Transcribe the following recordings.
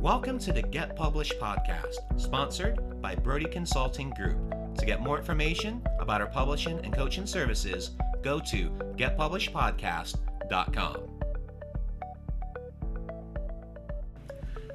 Welcome to the Get Published podcast, sponsored by Brodie Consulting Group. To get more information about our publishing and coaching services, go to getpublishedpodcast.com.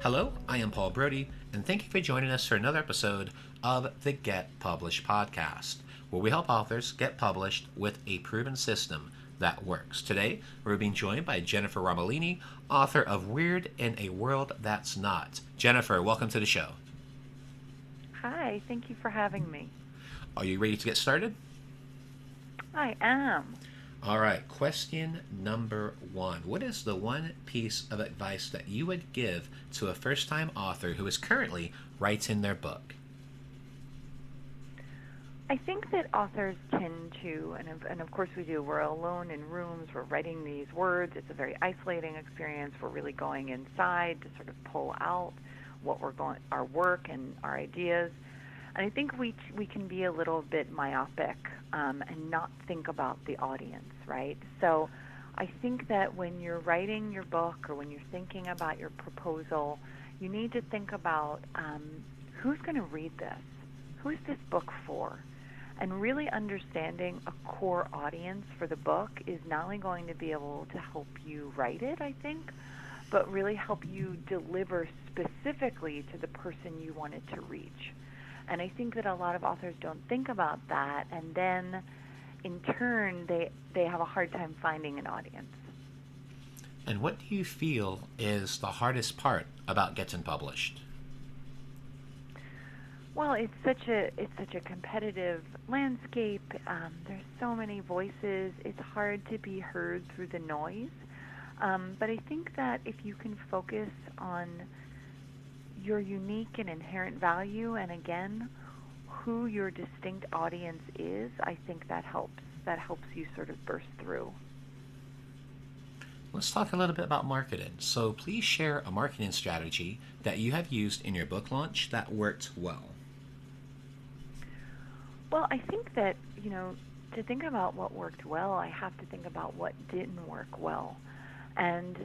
Hello, I am Paul Brodie, and thank you for joining us for another episode of the Get Published podcast, where we help authors get published with a proven system that works. Today, we're being joined by Jennifer Romolini, author of Weird in a World That's Not. Jennifer, welcome to the show. Hi, thank you for having me. Are you ready to get started? I am. All right, question number 1. What is the one piece of advice that you would give to a first-time author who is currently writing their book? I think that authors tend to, and of course we do, we're alone in rooms, we're writing these words, it's a very isolating experience, we're really going inside to sort of pull out our work and our ideas. And I think we can be a little bit myopic and not think about the audience, right? So I think that when you're writing your book or when you're thinking about your proposal, you need to think about who's going to read this? Who is this book for? And really understanding a core audience for the book is not only going to be able to help you write it, I think, but really help you deliver specifically to the person you want it to reach. And I think that a lot of authors don't think about that, and then in turn they have a hard time finding an audience. And what do you feel is the hardest part about getting published? Well, it's such a competitive landscape. There's so many voices. It's hard to be heard through the noise. But I think that if you can focus on your unique and inherent value, and again, who your distinct audience is, I think that helps. That helps you sort of burst through. Let's talk a little bit about marketing. So please share a marketing strategy that you have used in your book launch that worked well. Well, I think that, to think about what worked well, I have to think about what didn't work well. And,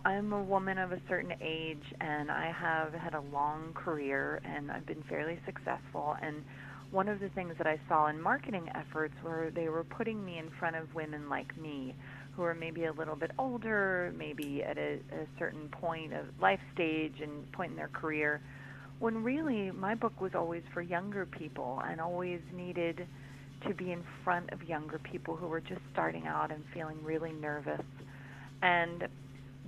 I'm a woman of a certain age, and I have had a long career, and I've been fairly successful. And one of the things that I saw in marketing efforts were they were putting me in front of women like me who are maybe a little bit older, maybe at a certain point of life stage and point in their career, when really my book was always for younger people and always needed to be in front of younger people who were just starting out and feeling really nervous. And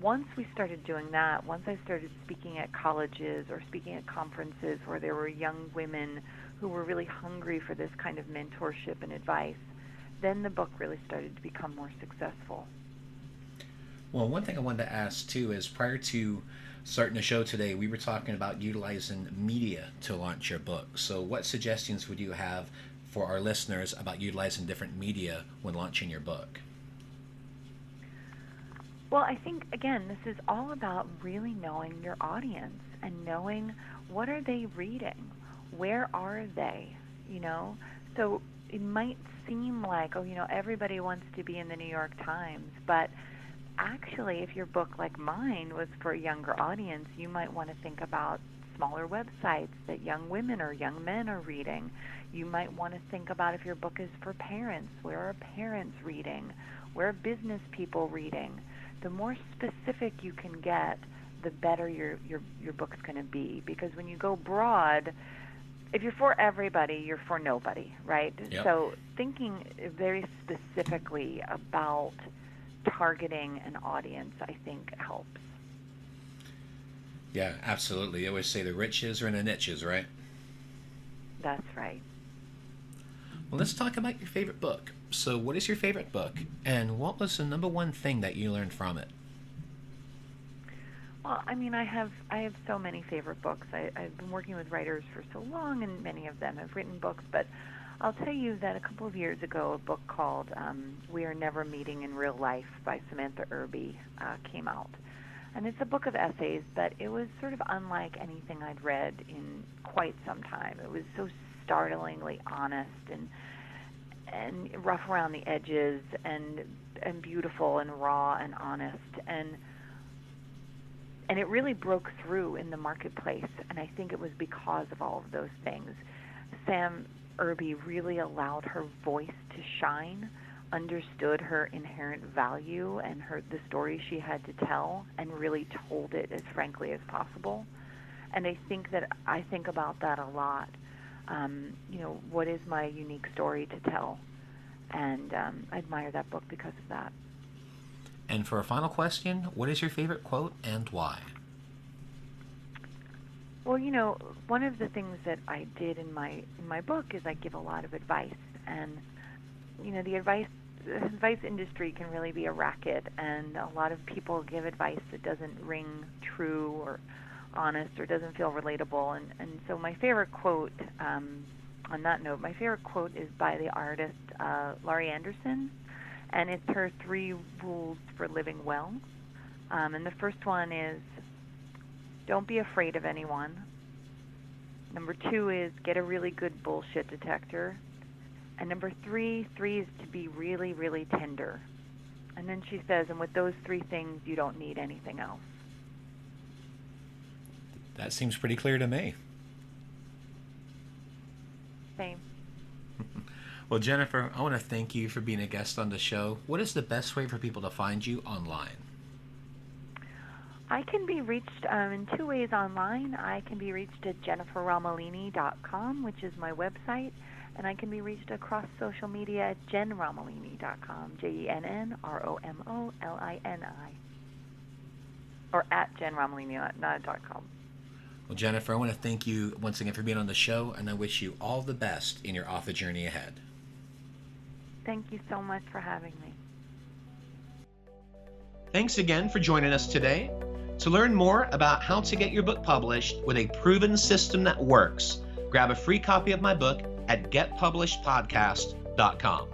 once we started doing that, once I started speaking at colleges or speaking at conferences where there were young women who were really hungry for this kind of mentorship and advice, then the book really started to become more successful. Well, one thing I wanted to ask too is, prior to starting the show today, we were talking about utilizing media to launch your book. So what suggestions would you have for our listeners about utilizing different media when launching your book? Well, I think, again, this is all about really knowing your audience and knowing what are they reading? Where are they? So it might seem like, everybody wants to be in the New York Times, but actually, if your book, like mine, was for a younger audience, you might want to think about smaller websites that young women or young men are reading. You might want to think about, if your book is for parents, where are parents reading? Where are business people reading? The more specific you can get, the better your book's going to be. Because when you go broad, if you're for everybody, you're for nobody, right? Yep. So thinking very specifically about targeting an audience, I think, helps. Yeah, absolutely. I always say the riches are in the niches, right? That's right. Well, let's talk about your favorite book. So what is your favorite book, and what was the number one thing that you learned from it? Well, I have so many favorite books. I've been working with writers for so long, and many of them have written books, but I'll tell you that a couple of years ago, a book called We Are Never Meeting in Real Life by Samantha Irby came out. And it's a book of essays, but it was sort of unlike anything I'd read in quite some time. It was so startlingly honest and rough around the edges and beautiful and raw and honest. And And it really broke through in the marketplace, and I think it was because of all of those things. Sam Irby really allowed her voice to shine, understood her inherent value and the story she had to tell, and really told it as frankly as possible. And I think about that a lot. What is my unique story to tell? And I admire that book because of that. And for a final question, what is your favorite quote and why? Well, one of the things that I did in my book is I give a lot of advice, and the advice industry can really be a racket, and a lot of people give advice that doesn't ring true or honest or doesn't feel relatable. And so my favorite quote, on that note, my favorite quote is by the artist Laurie Anderson, and it's her 3 rules for living well. And the first one is, don't be afraid of anyone. Number 2 is, get a really good bullshit detector. And number 3 is to be really, really tender. And then she says, and with those 3 things, you don't need anything else. That seems pretty clear to me. Same. Well, Jennifer, I want to thank you for being a guest on the show. What is the best way for people to find you online? I can be reached in 2 ways online. I can be reached at jenniferromolini.com, which is my website, and I can be reached across social media at jenromolini.com, JENNROMOLINI, or at jenromolini, not .com. Well, Jennifer, I want to thank you once again for being on the show, and I wish you all the best in your author journey ahead. Thank you so much for having me. Thanks again for joining us today. To learn more about how to get your book published with a proven system that works, grab a free copy of my book at getpublishedpodcast.com.